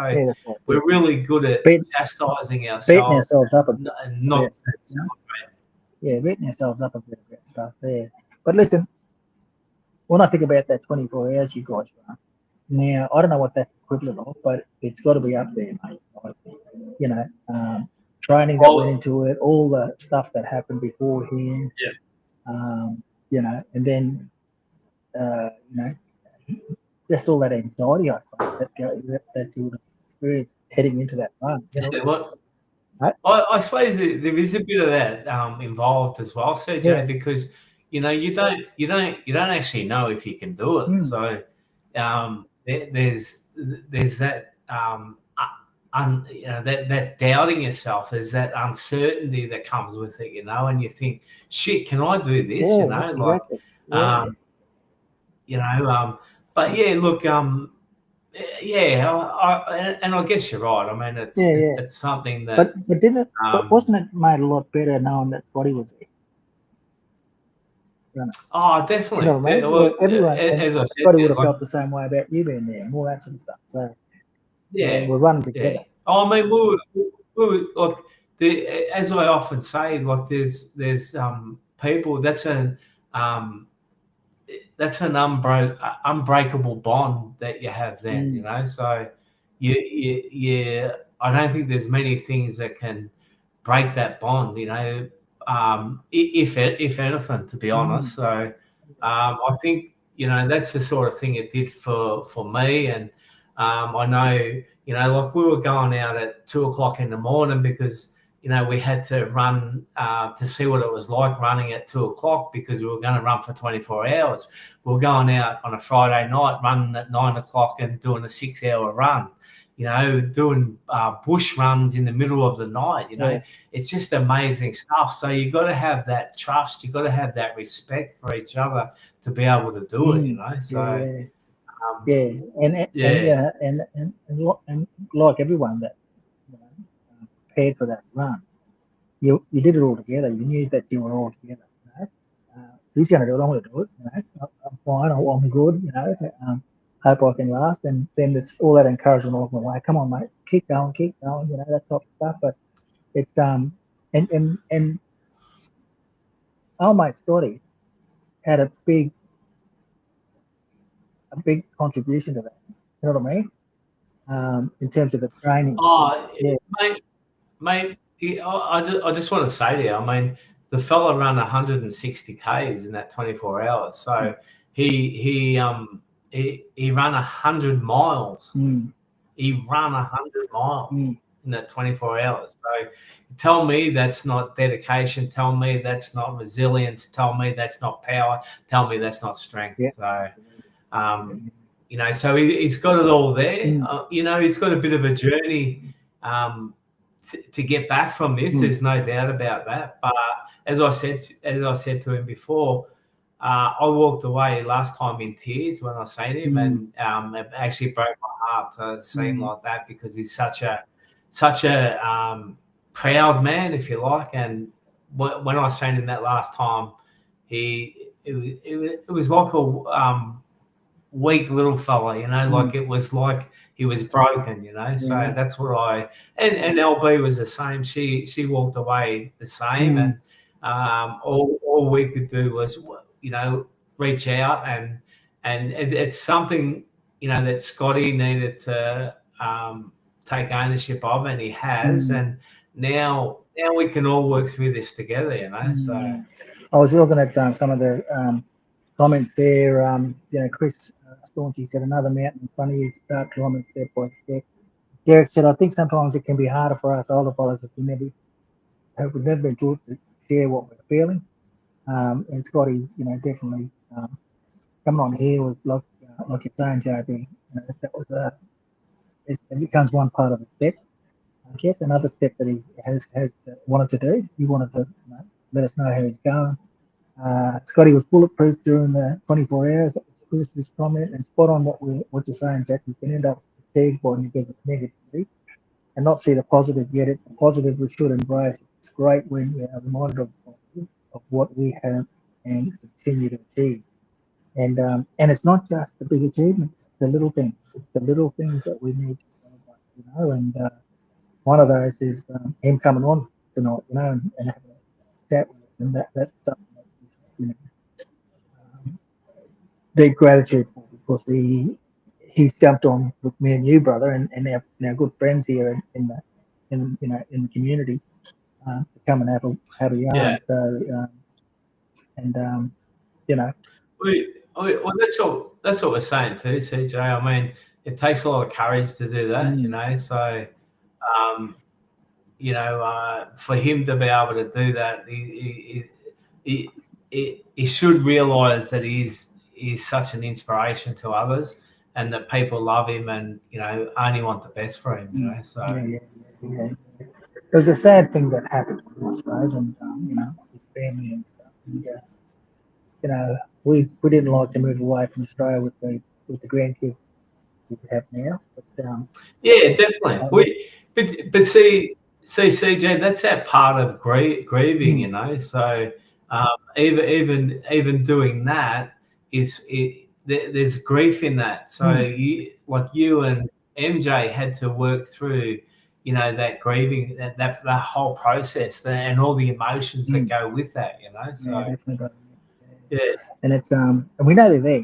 we're really good at chastising ourselves. Beating ourselves up and not beating ourselves up a bit about stuff there. But listen, when I think about that 24 hours you guys run, now I don't know what that's equivalent of, but it's got to be up there, mate. Training that went into it, all the stuff that happened beforehand, and then just all that anxiety, I suppose, that you would experience heading into that run. I suppose there is a bit of that involved as well, CJ, because you don't actually know if you can do it. So there's that that doubting yourself. There's that uncertainty that comes with it, and you think, shit, can I do this? Exactly. But look, and I guess you're right. I mean, it's something that. But didn't it? Wasn't it made a lot better knowing that Scotty was there? Oh, definitely. Everyone, as I said, Scotty would have felt the same way about you being there and all that sort of stuff. So we're running together. Yeah. Oh, I mean, we were like as I often say, like there's people that's an unbreakable bond that you have then, So you I don't think there's many things that can break that bond, if anything, to be honest. So I think that's the sort of thing it did for me, and I know like we were going out at 2:00 in the morning because we had to run to see what it was like running at 2:00 because we were going to run for 24 hours. We were going out on a Friday night, running at 9:00 and doing a 6-hour run, doing bush runs in the middle of the night. It's just amazing stuff. So you've got to have that trust. You've got to have that respect for each other to be able to do it, So, and like everyone that prepared for that run, you did it all together. You knew that you were all together. he's going to do it. I'm going to do it. I'm fine. I'm good. Hope I can last. And then it's all that encouragement along the way. Come on, mate, keep going. That type of stuff. But it's and our mate Scotty had a big contribution to that. You know what I mean? In terms of the training. Oh, yeah. Mate, I just want to say to you, I mean, the fella ran 160 Ks in that 24 hours. So he ran 100 miles. He ran 100 miles in that 24 hours. So tell me that's not dedication. Tell me that's not resilience. Tell me that's not power. Tell me that's not strength. Yeah. So, so he's got it all there. He's got a bit of a journey to get back from this. There's no doubt about that. But as I said to him before, I walked away last time in tears when I seen him, and it actually broke my heart to see him like that, because he's such a proud man, if you like. And when I seen him that last time, it was like a weak little fella, like it was like he was broken, So that's what and LB was the same. She walked away the same, and all we could do was reach out, and it's something that Scotty needed to take ownership of, and he has, and now we can all work through this together, So I was looking at some of the comments there. Chris Staunchy said, another mountain in front of you, start climbing step by step. Derek said, I think sometimes it can be harder for us older fellas as we've never been taught to share what we're feeling. And Scotty, definitely coming on here was like you're saying, JB, that was it becomes one part of the step. I guess another step that he has wanted to do. He wanted to let us know how he's going. Scotty was bulletproof during the 24 hours. That was Chris's comment, and spot on what you're saying, Jack. You can end up fatigued by negativity and not see the positive, yet it's a positive we should embrace. It's great when we are reminded of what we have and continue to achieve. And it's not just the big achievement, it's the little things. It's the little things that we need to celebrate, and one of those is him coming on tonight, and having a chat with us, and that's something that deep gratitude for, because he's jumped on with me and you, brother, and our good friends here in the community to come and have a yarn. Yeah. So Well, that's what we're saying too, CJ. I mean, it takes a lot of courage to do that, So, for him to be able to do that, he should realise that he's such an inspiration to others, and that people love him, and only want the best for him. So yeah. It was a sad thing that happened, I suppose, and his family and stuff. And, we didn't like to move away from Australia with the grandkids we have now. But yeah, definitely. But see, CJ, that's that part of grieving, So even doing that there's grief in that. So you and MJ had to work through, that grieving, that whole process, and all the emotions that go with that, So yeah, definitely. Yeah. And it's and we know they're there.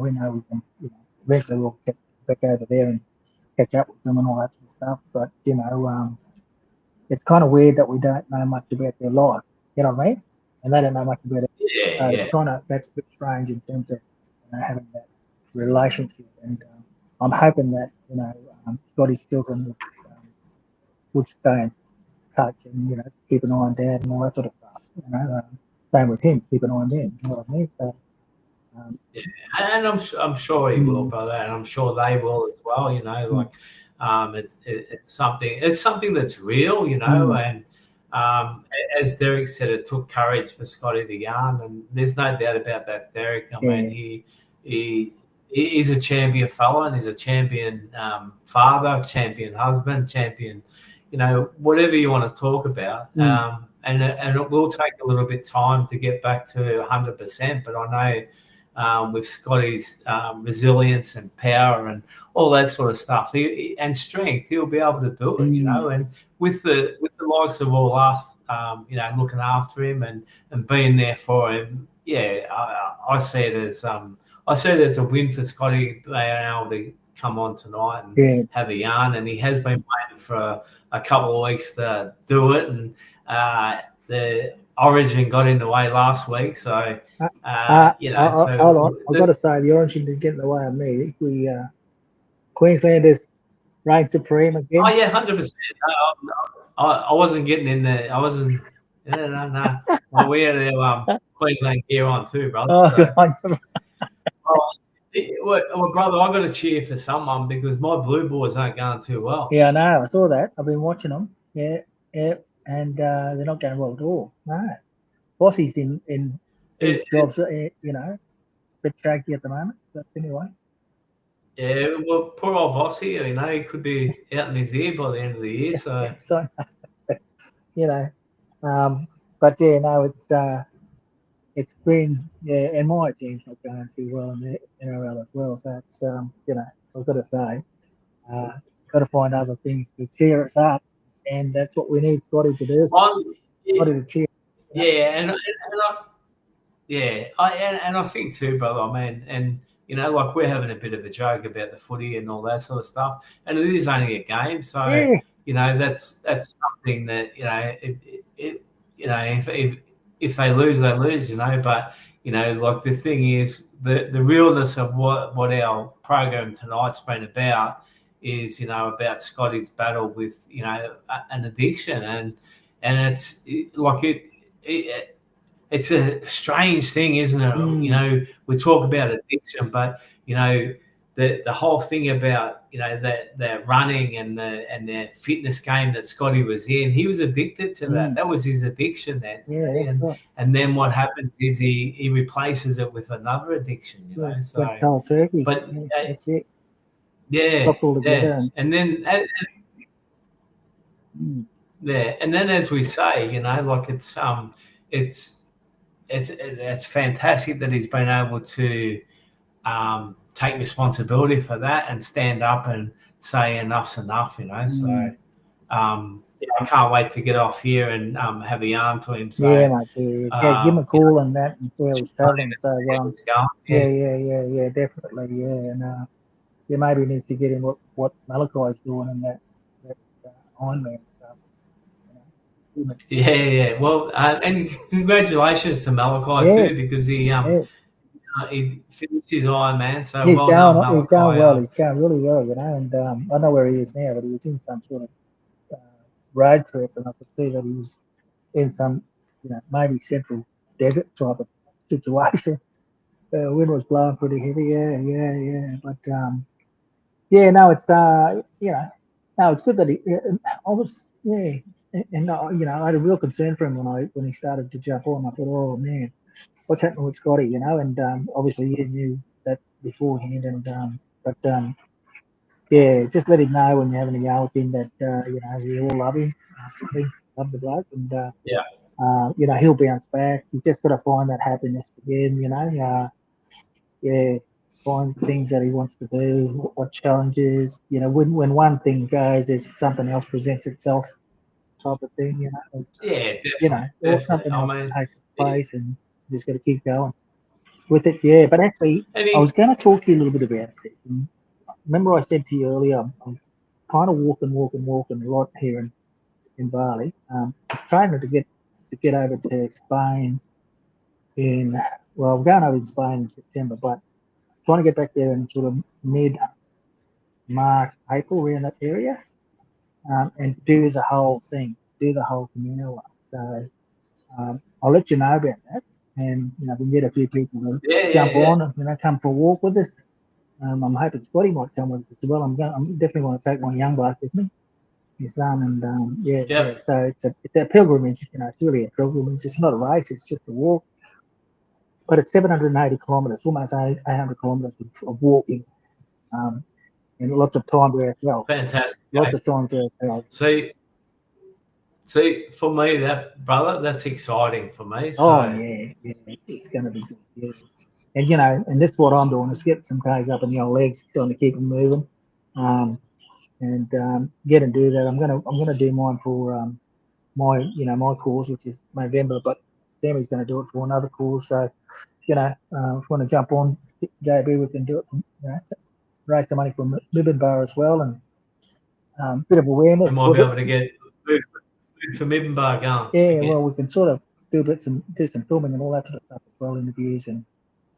We know we can. Eventually we'll get back over there and catch up with them and all that sort of stuff. But it's kind of weird that we don't know much about their life. You know what I mean? And they don't know much about it. Yeah. It's that's a bit strange in terms of having that relationship. And I'm hoping that Scotty's children would stay in touch and keep an eye on Dad and all that sort of stuff. Same with him, keep an eye on them. You know what I mean? So, and I'm sure he will, brother, and I'm sure they will as well. It's something that's real, and as Derek said, it took courage for Scotty to yarn, and there's no doubt about that, Derek. I mean, he's a champion fella, and he's a champion father, champion husband, champion, whatever you want to talk about. And it will take a little bit time to get back to 100%. But I know with Scotty's resilience and power and all that sort of stuff, and strength, he'll be able to do it. And with the likes of all us, looking after him and being there for him, I see it as a win for Scotty being able to come on tonight and have a yarn. And he has been waiting for a couple of weeks to do it. And the Origin got in the way last week, so hold on. I've got to say the Origin didn't get in the way of me. We Queenslanders reign supreme again. Oh yeah, 100%. I wasn't getting in there. I wasn't. No. Well, we had our Queensland gear on too, brother. Well, brother, I've got to cheer for someone because my Blue Boys aren't going too well. Yeah, I know. I saw that. I've been watching them. Yeah, and they're not going well at all. No, Bossie's in his jobs. Bit shaky at the moment. But anyway. Yeah, well, poor old Bossy. He could be out in his ear by the end of the year. So, but yeah, no, it's been and my team's not going too well in the NRL as well. So it's I've got to say, got to find other things to cheer us up, and that's what we need Scotty to do. Scotty to cheer. Yeah, and I think too, brother. I mean, and like we're having a bit of a joke about the footy and all that sort of stuff, and it is only a game, so that's something that if they lose, they lose, but like the thing is the realness of what our program tonight's been about is about Scotty's battle with an addiction, and it's like it's a strange thing, isn't it? We talk about addiction, but the whole thing about that running and the fitness game that Scotty was in, he was addicted to that. That was his addiction. And then what happens is he replaces it with another addiction. So cold turkey. But that's it. Yeah. And then. And then, as we say, like it's fantastic that he's been able to take responsibility for that and stand up and say enough's enough, So I can't wait to get off here and have a yarn to him. So, yeah, mate. Give him a call and that and see how he's travelling. So yeah, definitely, yeah. And maybe he needs to get him what Malachi's doing and that Ironman stuff. Yeah. Well, and congratulations to Malachi too, because he finished his Ironman. So he's going well. He's going really well, And I know where he is now, but he was in some sort of road trip, and I could see that he was in some, maybe central desert type of situation. Wind was blowing pretty heavy. Yeah. But it's good that I was, and I had a real concern for him when he started to jump on. I thought, oh man, what's happening with Scotty, and obviously you knew that beforehand, and just let him know when you're having a yell with him that we all love him, love the bloke, and he'll bounce back. He's just got to find that happiness again, find things that he wants to do, what challenges, when one thing goes, there's something else presents itself, type of thing, definitely. Or something else takes place, and you just got to keep going with it. Yeah, but actually, I was going to talk to you a little bit about this. And remember, I said to you earlier, I'm kind of walking a lot here in Bali. I'm trying to get over to Spain I'm going over to Spain in September, but trying to get back there in sort of mid-March, April, around that area, and do the whole thing, do the whole Camino one. So I'll let you know about that, and we can get a few people to jump on and come for a walk with us. I'm hoping Scotty might come with us as well. I'm definitely want to take my young bloke with me, his son, and So it's a pilgrimage. It's really a pilgrimage. It's not a race. It's just a walk. But it's 780 kilometres, almost 800 kilometres of walking, and lots of time there as well. Fantastic. Lots of time there as well. So See, for me, that's exciting for me. So, Oh yeah, it's going to be good. Yeah. And and this is what I'm doing is get some K's up in the old legs, trying to keep them moving, and get and do that. I'm gonna do mine for my course, which is November, but Sammy's going to do it for another course. So if you want to jump on JB, we can do it. Raise some money for Middenbar as well, and bit of awareness. we might be able to get some Middenbar going. Yeah, again. well, we can sort of do some filming and all that sort of stuff as well, interviews and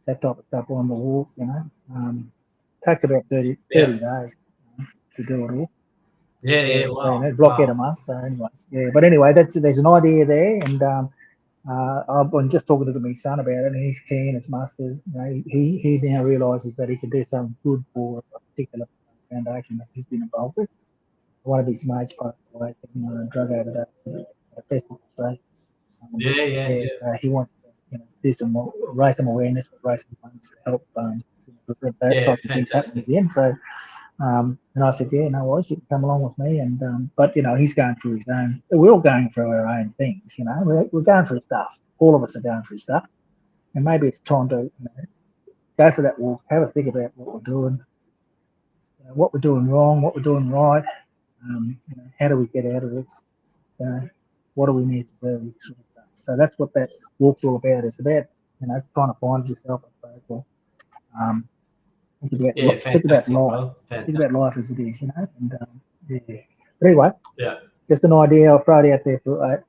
that type of stuff on the walk. Takes about 30 days to do it all. Yeah, wow. Block out a month. So anyway, but anyway, there's an idea there, and I've been just talking to my son about it, and he's keen as mustard. He now realises that he can do something good for a particular foundation that he's been involved with. One of his mates passed away from a drug overdose at a festival. So so he wants to do some more, raise some awareness, raise some funds to help prevent those types of things happening again. So and I said, yeah, no worries, you can come along with me. And but he's going through his own. We're all going through our own things. We're going through stuff. All of us are going through stuff, and maybe it's time to go for that walk, have a think about what we're doing, what we're doing wrong, what we're doing right. How do we get out of this? What do we need to do? Sort of stuff. So that's what that walk's all about. It's about trying to find yourself, I suppose. Well, think about life. Think about life as it is, and But anyway, just an idea. I'll throw it out there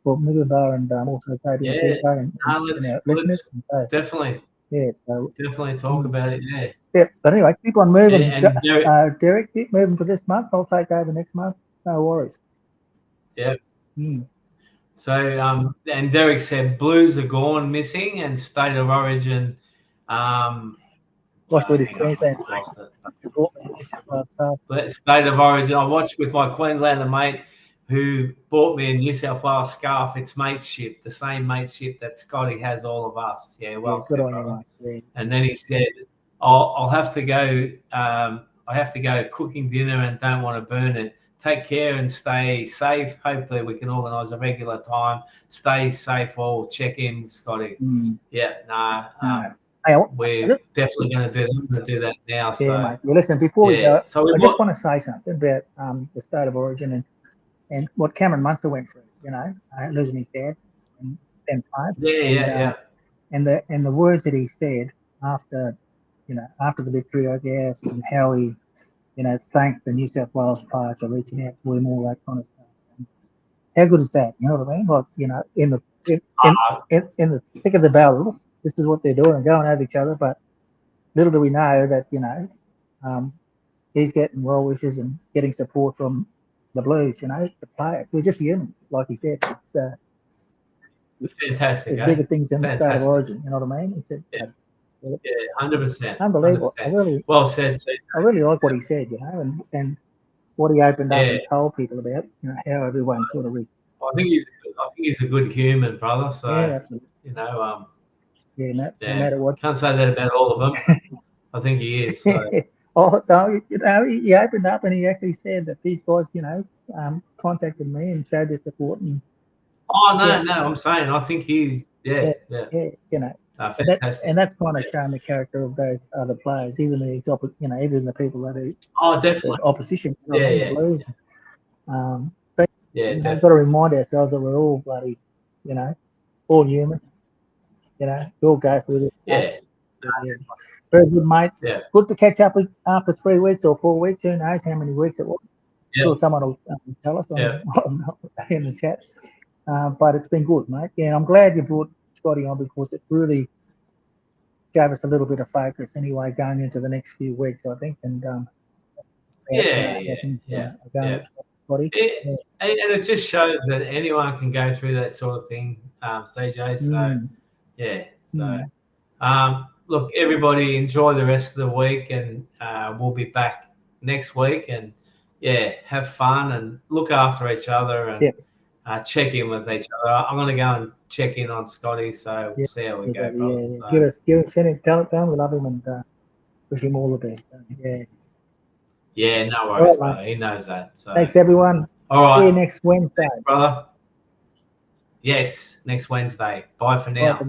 for Middenbar and also Toby and CJ and our listeners. So, definitely. Yeah, so definitely talk about it. Yeah, but anyway, keep on moving. And Derek, keep moving for this month. I'll take over next month. No worries. Yeah. So, and Derek said Blues are gone missing and State of Origin. Watched with his Queensland. Lost it. State of Origin. I watched with my Queenslander mate who bought me a New South Wales scarf. It's mateship, the same mateship that Scotty has all of us. Yeah, well said, brother. Yeah. And then he said, I'll have to go. I have to go cooking dinner and don't want to burn it. Take care and stay safe. Hopefully we can organise a regular time. Stay safe all. Check in, Scotty. Yeah, we're definitely going to do that now. Yeah, mate. Well, listen, before we go, I just want to say something about the State of Origin and what Cameron Munster went through, losing his dad and then and the words that he said after the victory, I guess, and how he thanked the New South Wales players for reaching out to him, all that kind of stuff. And how good is that? You know what I mean? Like, in the thick of the battle, this is what they're doing, going over each other. But little do we know that he's getting well wishes and getting support from the Blues. The players. We're just humans, like he said. It's fantastic. There's bigger things in the State of Origin. You know what I mean? He said. Yeah, 100%. Unbelievable. 100%. Well said. I really like what he said, and what he opened up and told people about, how everyone sort of reached. I think he's a good human, brother. So absolutely. No matter what. Can't say that about all of them. I think he is. So. Oh no, he opened up and he actually said that these guys, contacted me and showed their support and. Oh no, I'm saying I think he's fantastic. And that's kind of showing the character of those other players, even even the people that are definitely opposition. Blues. We've got to remind ourselves that we're all bloody, all human. We all go through this. Very good, mate. Yeah. Good to catch up with after 3 weeks or 4 weeks. Who knows how many weeks it was? Sure, someone will tell us in the chat. But it's been good, mate. Yeah, I'm glad you brought Scotty on because it really gave us a little bit of focus anyway going into the next few weeks, I think. And And it just shows that anyone can go through that sort of thing, CJ. So look, everybody enjoy the rest of the week, and we'll be back next week. And have fun and look after each other and check in with each other. I'm going to go and check in on Scotty, so we'll see how we go, brother. So. Give us tell him we love him and wish him all the best. Yeah, no worries, brother. He knows that. So. Thanks, everyone. All right. See you next Wednesday. Thanks, brother. Yes, next Wednesday. Bye for Bye now. for